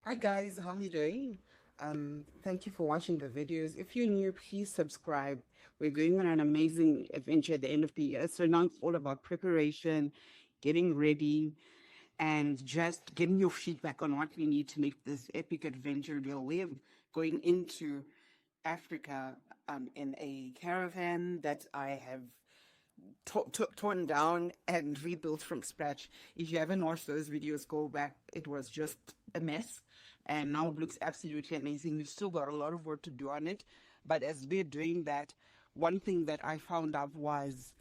Hi guys, how are you doing? Thank you for watching the videos. If you're new, please subscribe. We're going on an amazing adventure at the end of the year. So now it's all about preparation, getting ready, and just getting your feedback on what we need to make this epic adventure real. We're going into Africa in a caravan that I have torn down and rebuilt from scratch. If you haven't watched those videos, go back. It was just a mess, and now it looks absolutely amazing. We've still got a lot of work to do on it, but as we're doing that, one thing that I found out was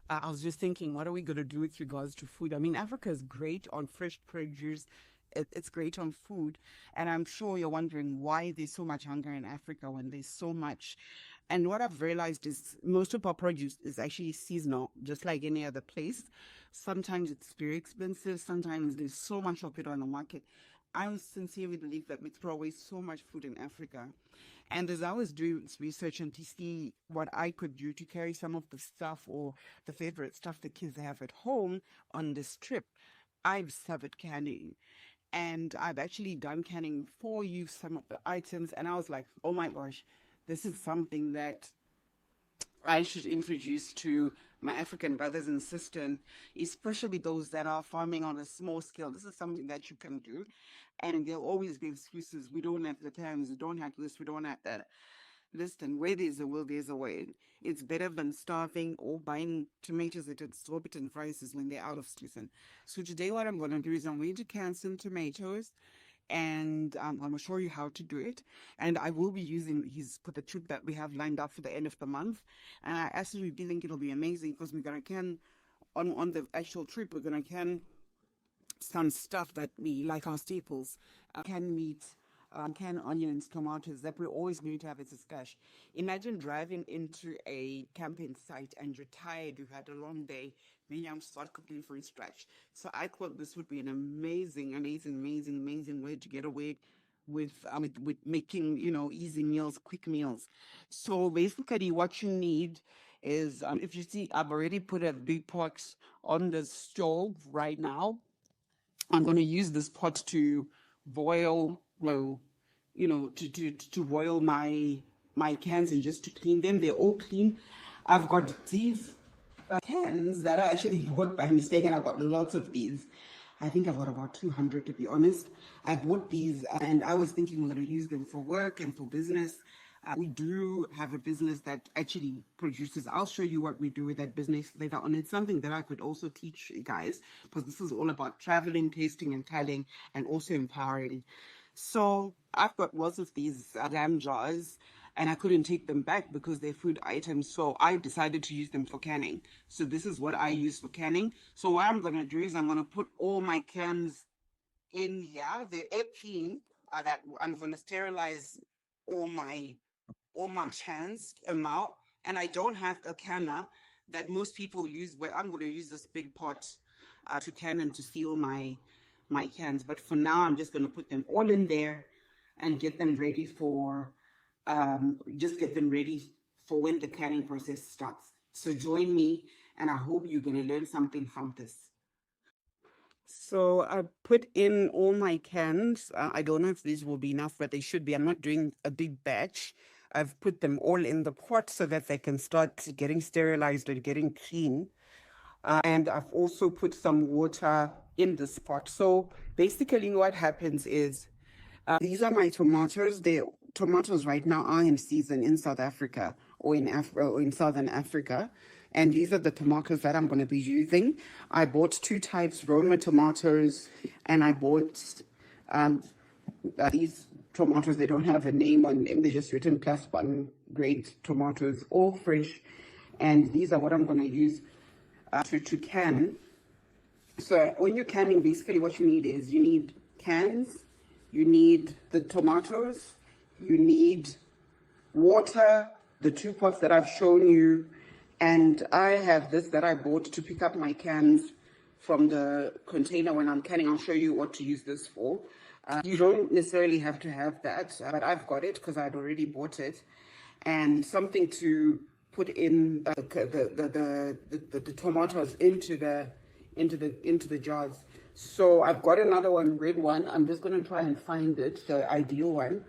I was just thinking, what are we going to do with regards to food? I mean, Africa is great on fresh produce. It's great on food. And I'm sure you're wondering why there's so much hunger in Africa when there's so much. And what I've realized is most of our produce is actually seasonal, just like any other place. Sometimes it's very expensive. Sometimes there's so much of it on the market. I sincerely believe that we throw away so much food in Africa. And as I was doing this research and to see what I could do to carry some of the stuff or the favorite stuff the kids have at home on this trip, I've discovered canning. And I've actually done canning for you, some of the items. And I was like, oh my gosh, this is something that I should introduce to my African brothers and sisters, especially those that are farming on a small scale. This is something that you can do. And there'll always be excuses. We don't have the time, we don't have this, we don't have that. Listen, where there's a will, there's a way. It's better than starving or buying tomatoes at exorbitant prices when they're out of season. So today what I'm going to do is I'm going to can some tomatoes and I'm going to show you how to do it. And I will be using his for the trip that we have lined up for the end of the month. And I absolutely think it'll be amazing because we're going to can on the actual trip, we're going to can some stuff that we like our staples, canned meat, canned onions, tomatoes that we're always going to have as a stash. Imagine driving into a camping site and you're tired, you've had a long day, maybe I'm start cooking from scratch. So I thought this would be an amazing way to get away with making easy meals, quick meals. So basically, what you need is if you see, I've already put a big pot on the stove right now. I'm going to use this pot to boil, well, to boil my cans and just to clean them. They're all clean. I've got these cans that I actually bought by mistake, and I've got lots of these. I think I've got about 200 to be honest. I bought these and I was thinking I'm going to use them for work and for business. We do have a business that actually produces. I'll show you what we do with that business later on. It's something that I could also teach you guys because this is all about traveling, tasting, and telling, and also empowering. So I've got lots of these lamb jars and I couldn't take them back because they're food items. So I decided to use them for canning. So this is what I use for canning. So what I'm going to do is I'm going to put all my cans in here. They're clean. That I'm going to sterilize all my chance amount, and I don't have a canner that most people use. Where I'm going to use this big pot to can and to seal my cans. But for now, I'm just going to put them all in there and get them ready for just get them ready for when the canning process starts. So join me, and I hope you're going to learn something from this. So I put in all my cans. I don't know if these will be enough, but they should be. I'm not doing a big batch. I've put them all in the pot so that they can start getting sterilized and getting clean. And I've also put some water in this pot. So basically, what happens is these are my tomatoes. The tomatoes right now are in season in South Africa or in Southern Africa. And these are the tomatoes that I'm going to be using. I bought two types, Roma tomatoes, and I bought um, these tomatoes. They don't have a name on them. They're just written class one grade tomatoes, all fresh. And these are what I'm going to use to can. So when you're canning, basically what you need is you need cans, you need the tomatoes, you need water, the two pots that I've shown you, and I have this that I bought to pick up my cans from the container when I'm canning. I'll show you what to use this for. You don't necessarily have to have that, but I've got it because I'd already bought it. And something to put in the tomatoes into the jars. So I've got another one, red one. I'm just going to try and find it, the ideal one.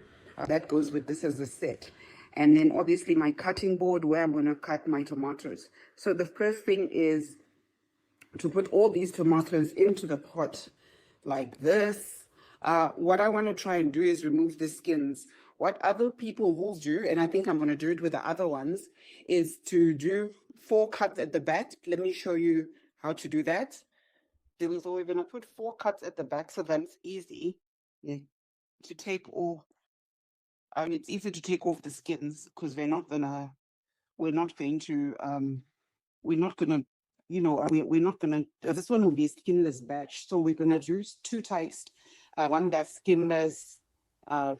That goes with this as a set. And then obviously my cutting board where I'm going to cut my tomatoes. So the first thing is to put all these tomatoes into the pot like this. What I want to try and do is remove the skins. What other people will do, and I think I'm going to do it with the other ones, is to do 4 cuts at the back. Let me show you how to do that. So we're going to put 4 cuts at the back so that it's easy, yeah, to take off. It's easy to take off the skins because we're not going to, we're not gonna, we're not gonna. This one will be a skinless batch, so we're gonna do 2 types. One that's skinless, uh,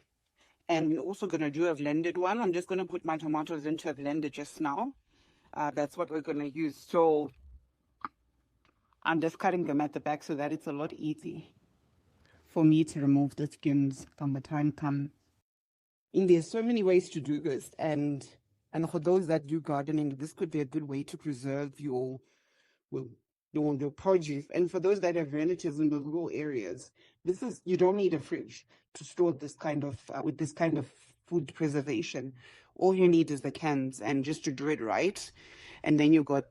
and we're also gonna do a blended one. I'm just gonna put my tomatoes into a blender just now. That's what we're gonna use. So I'm just cutting them at the back so that it's a lot easy for me to remove the skins from the time comes. And there's so many ways to do this, and for those that do gardening, this could be a good way to preserve well, your produce. And for those that have relatives in the rural areas, you don't need a fridge to store this kind of with this kind of food preservation. All you need is the cans, and just to do it right, and then you got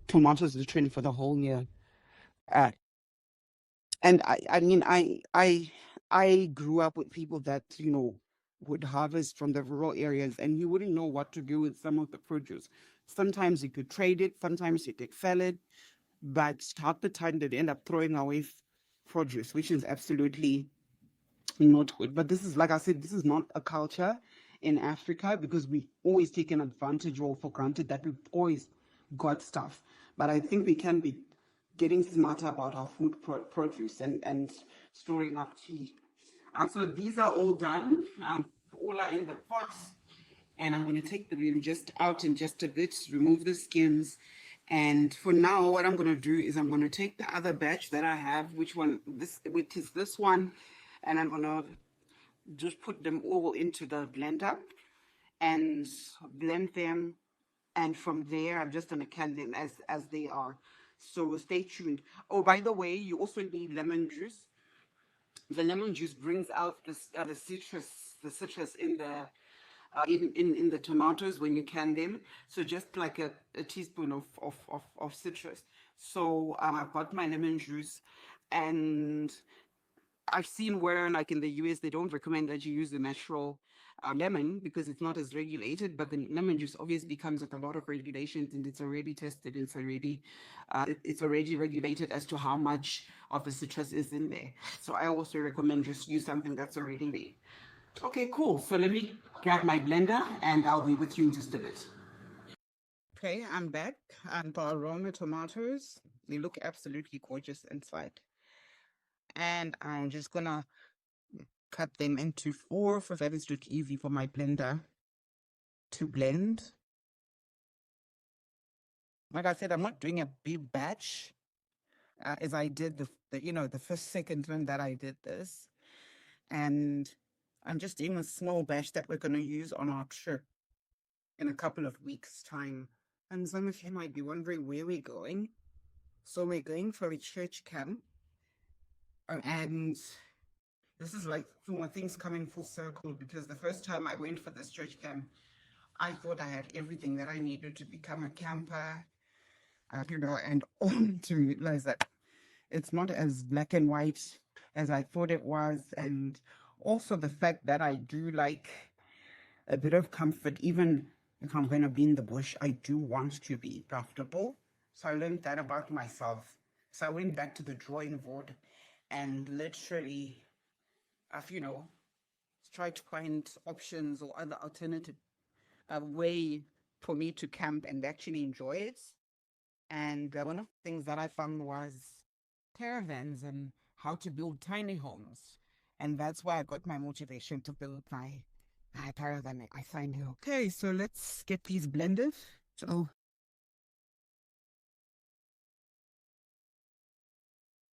tomatoes literally for the whole year. Uh, and I mean, I grew up with people that, would harvest from the rural areas, and you wouldn't know what to do with some of the produce. Sometimes you could trade it, sometimes you could sell it, but half the time they'd end up throwing away produce, which is absolutely not good. But this is, like I said, this is not a culture in Africa because we've always taken advantage or for granted that we've always got stuff. But I think we can be getting smarter about our food produce and storing up tea. So these are all done. All are in the pots. And I'm going to take them just out in just a bit, remove the skins. And for now, what I'm going to do is I'm going to take the other batch that I have, which is this one, and I'm going to just put them all into the blender and blend them. And from there, I'm just going to can them as they are. So stay tuned. Oh, by the way, you also need lemon juice. The lemon juice brings out the citrus in the in the tomatoes when you can them. So just like a teaspoon of citrus. So I've got my lemon juice, and I've seen where, like in the US, they don't recommend that you use the natural lemon because it's not as regulated. But the lemon juice obviously comes with a lot of regulations, and it's already tested. It's already regulated as to how much of the citrus is in there. So I also recommend just use something that's already there. Okay, cool. So let me grab my blender, and I'll be with you in just a bit. Okay, I'm back. And the aroma tomatoes, they look absolutely gorgeous inside. And I'm just gonna cut them into 4 so that it's look easy for my blender to blend. Like I said, I'm not doing a big batch as I did the first second one that I did this. And I'm just doing a small batch that we're going to use on our trip in a couple of weeks' time. And some of you might be wondering where we're going. So we're going for a church camp. And this is like things coming full circle because the first time I went for this church camp, I thought I had everything that I needed to become a camper, and only to realize that it's not as black and white as I thought it was. And also the fact that I do like a bit of comfort, even if I'm going to be in the bush, I do want to be comfortable. So I learned that about myself. So I went back to the drawing board and literally, I've, tried to find options or other alternative way for me to camp and actually enjoy it. And one of the things that I found was caravans and how to build tiny homes. And that's why I got my motivation to build my caravan. I find it. Okay, so let's get these blended. So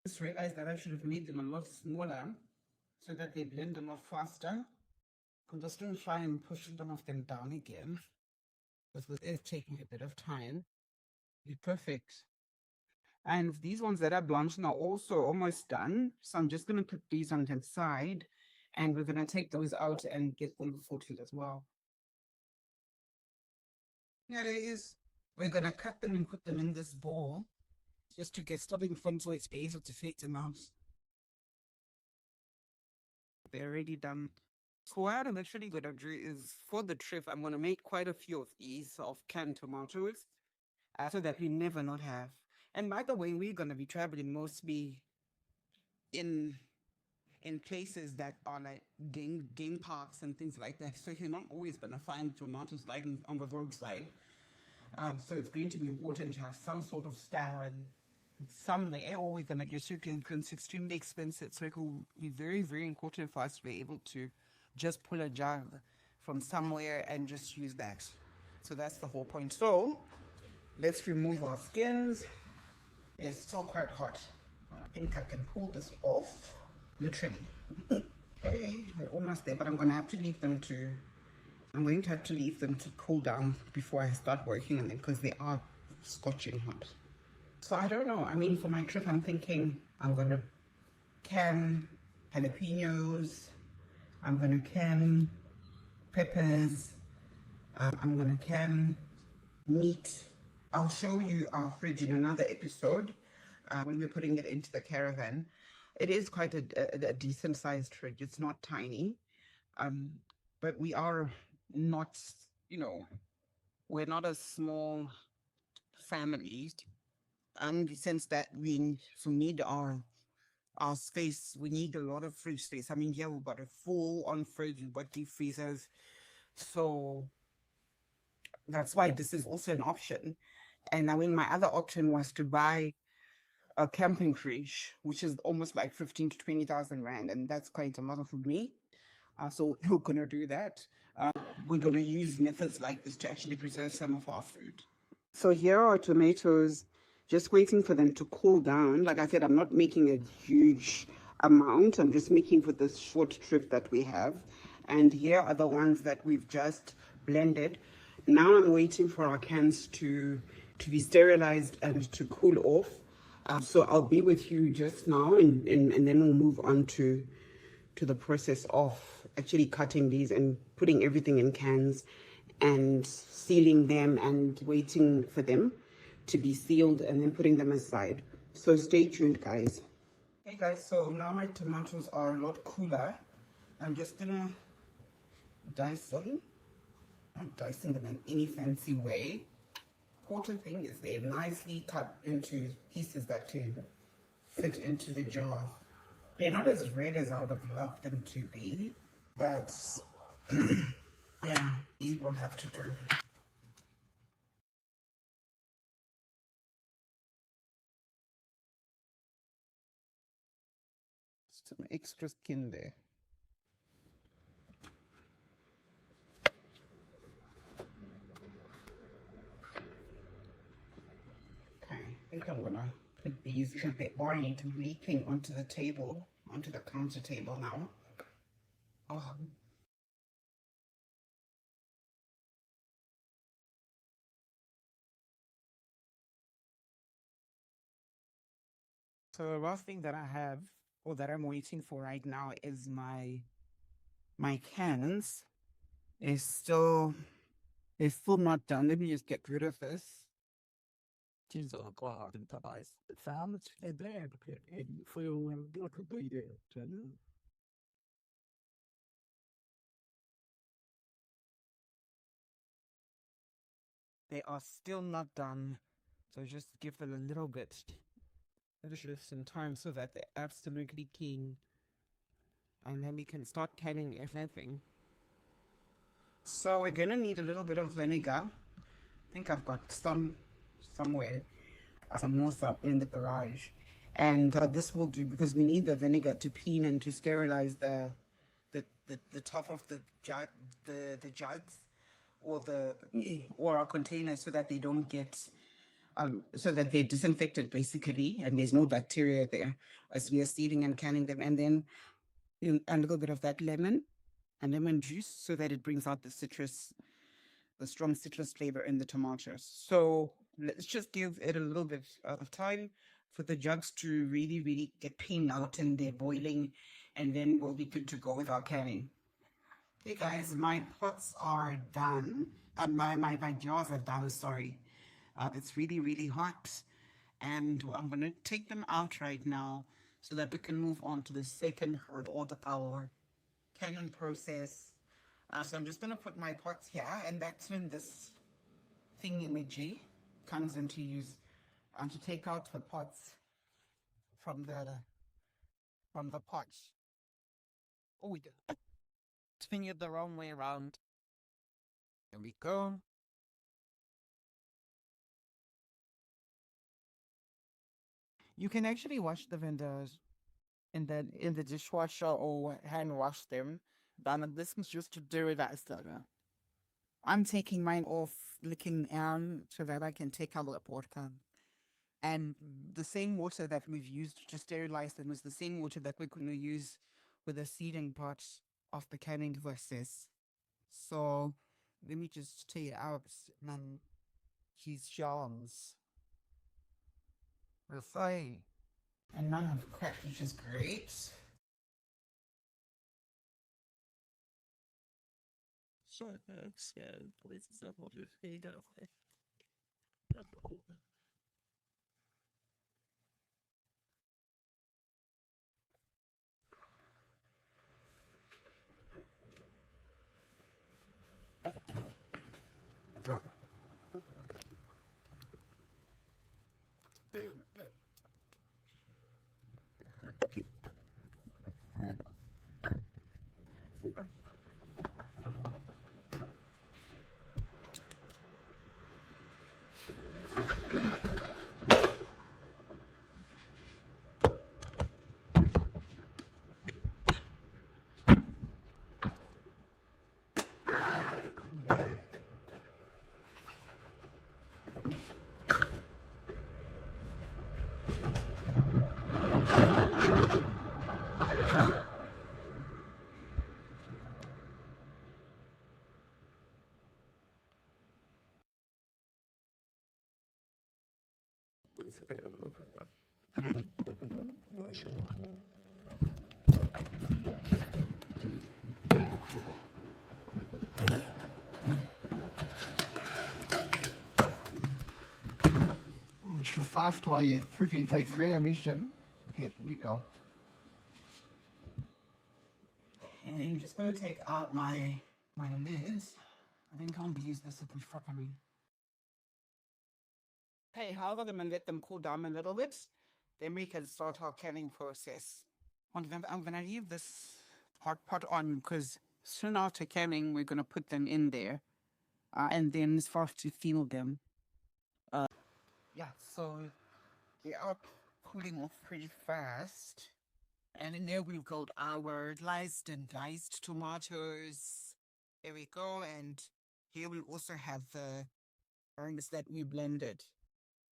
just realized that I should have made them a lot smaller so that they blend a lot faster. I'm just going to try and push some of them down again because it is taking a bit of time. Be perfect. And these ones that are blanched are also almost done. So I'm just going to put these on the side and we're going to take those out and get them sorted as well. Here it is. We're going to cut them and put them in this bowl just to get stuff in front so it's able to fit them out. They're already done. So what I'm actually going to do is for the trip, I'm going to make quite a few of these of canned tomatoes so that we never not have. And by the way, we're going to be traveling mostly in places that are like game parks and things like that. So you're not always going to find tomatoes like on the roadside. So it's going to be important to have some sort of stand and some they are always going to get chicken because it's extremely expensive. So it will be very, very important for us to be able to just pull a jar from somewhere and just use that. So that's the whole point. So let's remove our skins. It's still quite hot. I think I can pull this off. Literally. Okay, we're almost there, but I'm going to have to leave them to cool down before I start working on them because they are scorching hot. So I don't know. I mean, for my trip, I'm thinking I'm going to can jalapenos. I'm going to can peppers. I'm going to can meat. I'll show you our fridge in another episode when we're putting it into the caravan. It is quite a decent sized fridge. It's not tiny. But we are not, we're not a small family. In the sense that we need our space, we need a lot of fridge space. I mean, yeah, we've got a full on fridge, we've got deep freezers. So that's why this is also an option. And I mean, my other option was to buy a camping fridge, which is almost like 15 to 20,000 rand, and that's quite a lot for me. So we're gonna do that. We're gonna use methods like this to actually preserve some of our food. So here are tomatoes, just waiting for them to cool down. Like I said, I'm not making a huge amount. I'm just making for this short trip that we have. And here are the ones that we've just blended. Now I'm waiting for our cans to be sterilized and to cool off. So I'll be with you just now and then we'll move on to the process of actually cutting these and putting everything in cans and sealing them and waiting for them to be sealed and then putting them aside. So stay tuned, guys. Hey guys, so now my tomatoes are a lot cooler. I'm just gonna dice them. I'm dicing them in any fancy way. Important thing is they're nicely cut into pieces that can fit into the jar. They're not as red as I would have loved them to be, but yeah, these will have to do. Some extra skin there. Okay, I think I'm gonna put these a bit more into leaking onto the table, onto the counter table now. Oh. So the last thing that I have, or that I'm waiting for right now, is my cans. It's still not done. Let me just get rid of this. They are still not done, so just give it a little bit. Just some time so that they're absolutely clean, and then we can start canning everything. So we're gonna need a little bit of vinegar. I think I've got some somewhere, some more stuff in the garage, and this will do because we need the vinegar to clean and to sterilize the top of the jar, the jugs, or our containers, so that they don't get so that they're disinfected basically, and there's no bacteria there as we are sealing and canning them. And then a little bit of that lemon juice so that it brings out the strong citrus flavor in the tomatoes. So let's just give it a little bit of time. for the jugs to really, really get cleaned out and they're boiling, and then we'll be good to go with our canning. Hey guys, my pots are done. My jars are done, sorry. It's really, really hot. And I'm going to take them out right now so that we can move on to the second order of our canning process. So I'm just going to put my pots here, and that's when this thingy comes into use, to take out the pots from the pots. Oh, we did swing it the wrong way around. There we go. You can actually wash the vendors in the dishwasher or hand wash them. But this is just to do with that stuff. I'm taking mine off, licking down so that I can take out the water. And the same water that we've used to sterilize them is the same water that we're going to use with the seeding part of the canning process. So let me just take out his jars. We'll say. And none of crap, which is great. So yeah, this is a lot of food. That's cool. Fast while you freaking take mission. Here we go. And I'm just going to take out my lids. I think I'll use this at the properly. Okay, however, I'm going to let them cool down a little bit. Then we can start our canning process. I'm going to leave this hot pot on because soon after canning, we're going to put them in there. And then start to feel them. Yeah, so they are cooling off pretty fast. And in there we've got our sliced and diced tomatoes. There we go. And here we also have the herbs that we blended.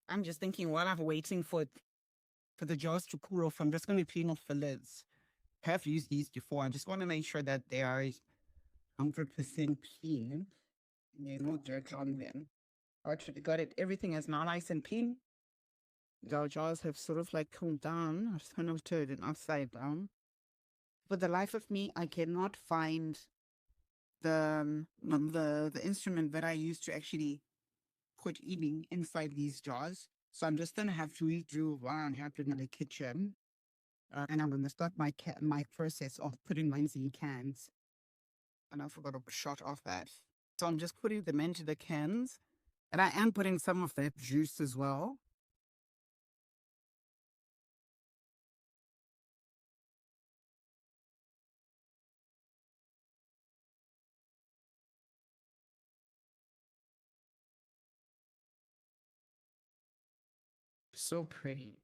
I'm just thinking while I'm waiting for the jars to cool off, I'm just going to clean off the lids. I have used these before. I just want to make sure that they are 100% clean. There's no dirt on them. Actually got it. Everything is now nice and clean. The jars have sort of like cooled down. I've kind of turned it upside down. For the life of me, I cannot find the instrument that I use to actually put eating inside these jars. So I'm just gonna have to redo what I'm happening in the kitchen, and I'm gonna start my process of putting mine in cans. And I forgot to shut off that. So I'm just putting them into the cans, and I am putting some of that juice as well. So pretty.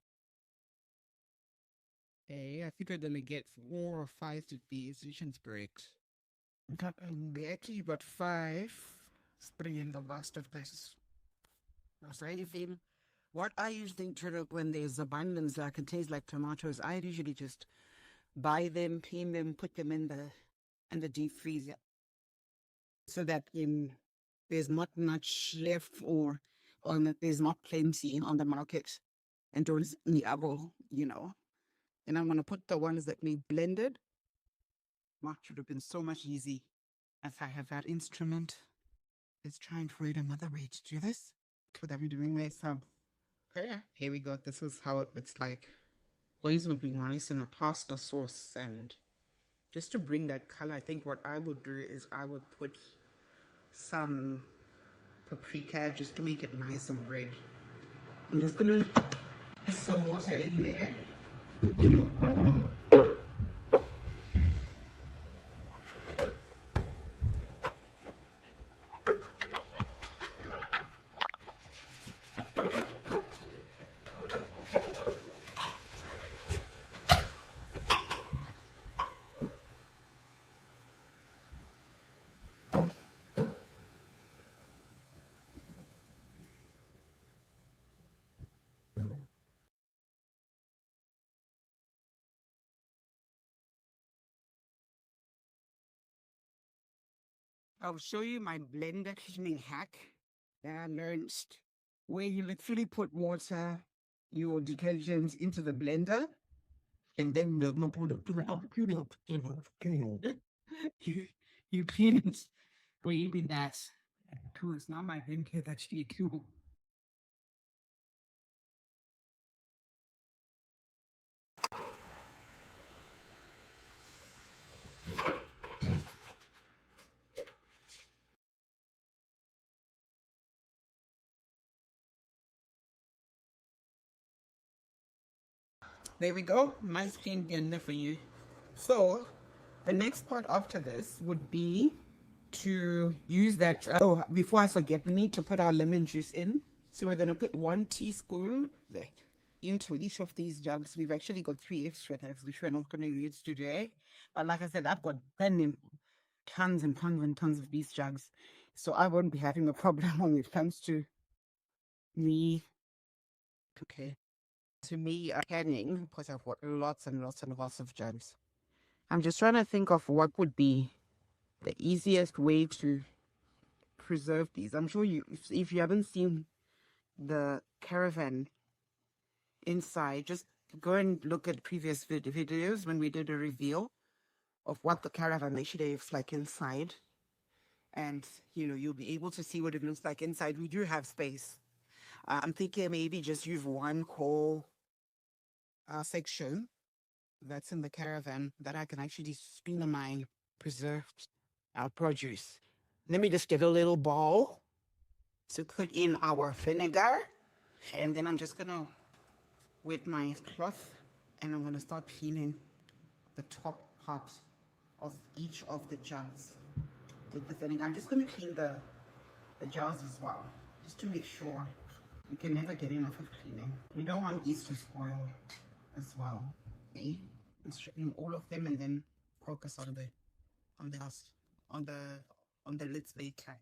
Hey, I think we're gonna get 4 or 5 of these, which is great. We actually got 5. It's 3 in the last of this. So anything, what I usually turn up when there's abundance that contains like tomatoes, I usually just buy them, clean them, put them in the deep freezer, so that there's not much left or that there's not plenty on the market. and those in the apple, you know. And I'm gonna put the ones that we blended. Mark would have been so much easy if I had that instrument. Let's try and find another way to do this without me doing this. So, okay, here we go. This is how it looks like. Glaze would be nice in a pasta sauce, and just to bring that color, I think what I would do is I would put some paprika just to make it nice and red. I'm just gonna put some water in there. I'll show you my blender cleaning hack that I learned, where you literally put water, your detergent into the blender, and then you you clean it with that. Cool, it's not my blender that's actually cool. There we go, nice clean blender for you. So the next part after this would be to use that. Oh, before I forget, we need to put our lemon juice in. So we're going to put 1 teaspoon into each of these jugs. We've actually got 3 extra jugs, which we're not going to use today. But like I said, I've got tons and tons and tons of these jugs. So I won't be having a problem when it comes to me. Okay. To me, canning, because I've got lots and lots and lots of jugs. I'm just trying to think of what would be the easiest way to preserve these. I'm sure if you haven't seen the caravan inside, just go and look at previous videos when we did a reveal of what the caravan actually looks like inside. And, you know, you'll be able to see what it looks like inside. We do have space. I'm thinking maybe just use one whole section that's in the caravan that I can actually store my preserved produce. Let me just get a little bowl to put in our vinegar, and then I'm just gonna with my cloth, and I'm gonna start peeling the top part of each of the jars with the vinegar. I'm just gonna clean the jars as well, just to make sure. You can never get enough of cleaning. We don't want these to spoil as well. Okay, and straighten all of them, and then focus on the lids they can.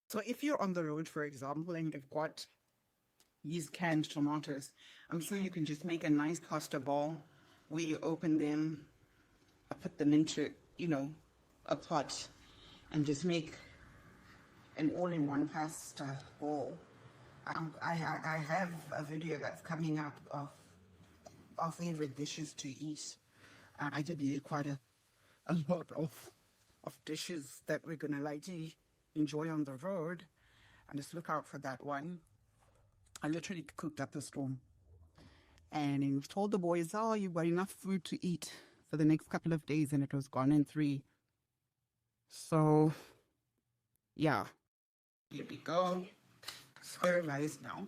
So if you're on the road, for example, and you've got these canned tomatoes, I'm sure you can just make a nice pasta bowl where you open them, put them into, you know, a pot, and just make an all-in-one pasta bowl. I have a video that's coming up of our favorite dishes to eat. I did eat quite a lot of dishes that we're gonna like to enjoy on the road, and just look out for that one. I literally cooked up a storm, and he told the boys, "Oh, you've got enough food to eat for the next couple of days," and it was gone in 3. So, yeah, here we go. Sterilized now.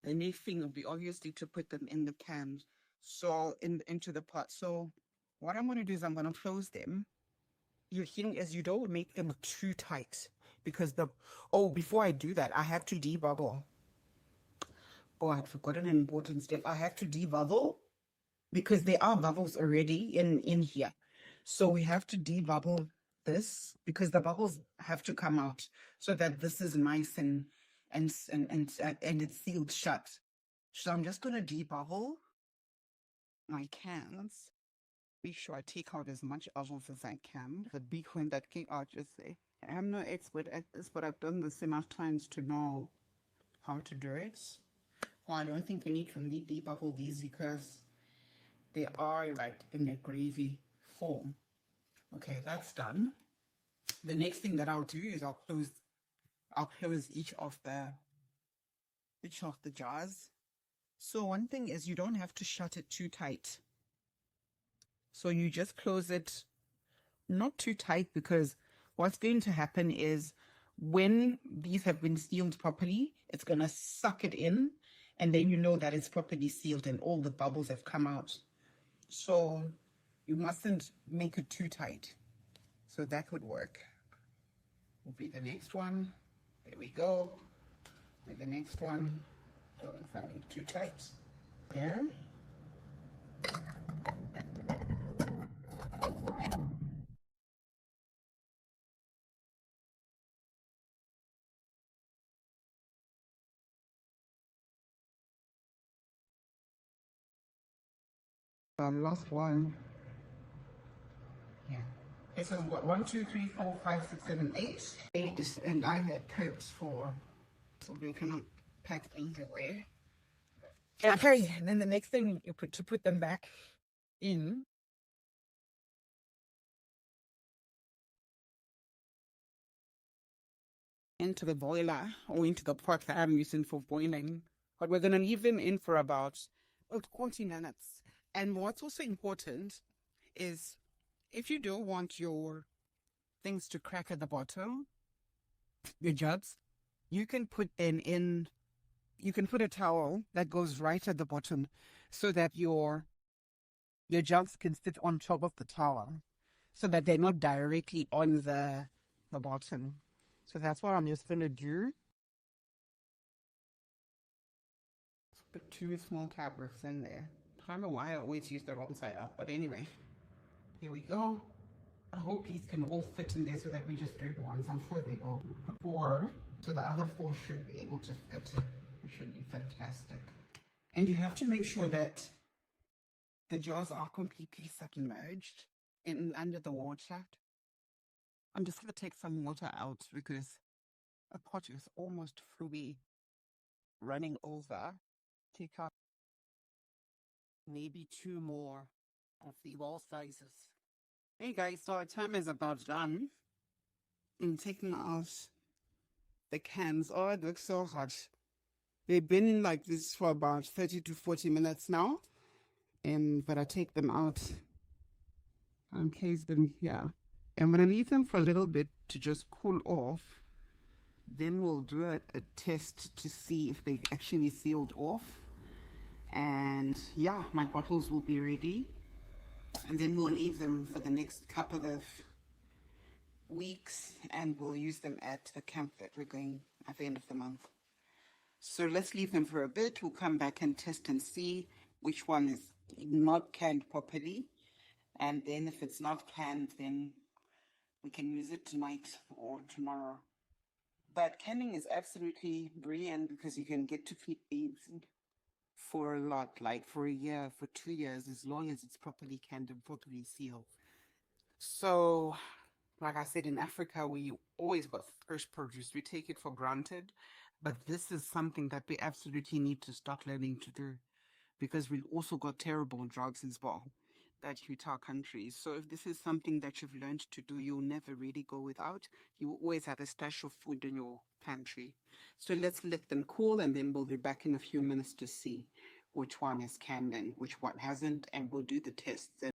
The next thing will be obviously to put them in the cans, so into the pot. So, what I'm gonna do is I'm gonna close them. Your thing is you don't make them too tight, because before I do that, I have to debubble. Oh, I'd forgotten an important step. I have to debubble because there are bubbles already in here. So we have to debubble this because the bubbles have to come out so that this is nice and it's sealed shut. So I'm just gonna debubble my cans. Be sure I take out as much bubbles as I can. The big one that came out, just say, I'm no expert at this, but I've done this enough times to know how to do it. Well, I don't think we need to completely bubble these because they are like in a gravy form. Okay, that's done. The next thing that I'll do is I'll close each of the jars. So one thing is you don't have to shut it too tight. So you just close it not too tight, because what's going to happen is when these have been sealed properly, it's going to suck it in, and then you know that it's properly sealed and all the bubbles have come out. So you mustn't make it too tight. So that would work. Will be the next one. There we go. And the next one. Don't find it too tight. There. Last one. Yeah. It's what, 1, 2, 3, 4, 5, 6, 7, 8. 8, and I had coats for, so we cannot pack things away. Okay, and then the next thing you put them back in. Into the boiler or into the pot that I'm using for boiling. But we're going to leave them in for about 40 minutes. And what's also important is if you don't want your things to crack at the bottom, your jugs, you can put them in, you can put a towel that goes right at the bottom so that your jugs can sit on top of the towel so that they're not directly on the bottom. So that's what I'm just going to do. Put 2 small tablets in there. I don't know why I always use the wrong side up, but anyway, here we go. I hope these can all fit in there so that we just do the ones. I'm sure they all 4, so the other 4 should be able to fit. It should be fantastic. And you have to make sure that the jars are completely submerged in under the water. I'm just going to take some water out because a pot is almost fully running over. Take out maybe 2 more of the wall sizes. Hey guys, so our time is about done. I'm taking out the cans. Oh, it looks so hot. They've been like this for about 30 to 40 minutes now. But I take them out and place them here. I'm going to leave them for a little bit to just cool off. Then we'll do a test to see if they actually sealed off. And yeah, my bottles will be ready. And then we'll leave them for the next couple of weeks and we'll use them at a camp that we're going at the end of the month. So let's leave them for a bit. We'll come back and test and see which one is not canned properly. And then if it's not canned, then we can use it tonight or tomorrow. But canning is absolutely brilliant because you can get to feed these for a lot, like for a year, for 2 years, as long as it's properly canned and properly sealed. So, like I said, in Africa, we always got fresh produce. We take it for granted. But this is something that we absolutely need to start learning to do because we've also got terrible drugs as well that hit our countries. So if this is something that you've learned to do, you'll never really go without. You always have a stash of food in your pantry. So let's let them cool and then we'll be back in a few minutes to see which one is canned and which one hasn't, and we'll do the tests. And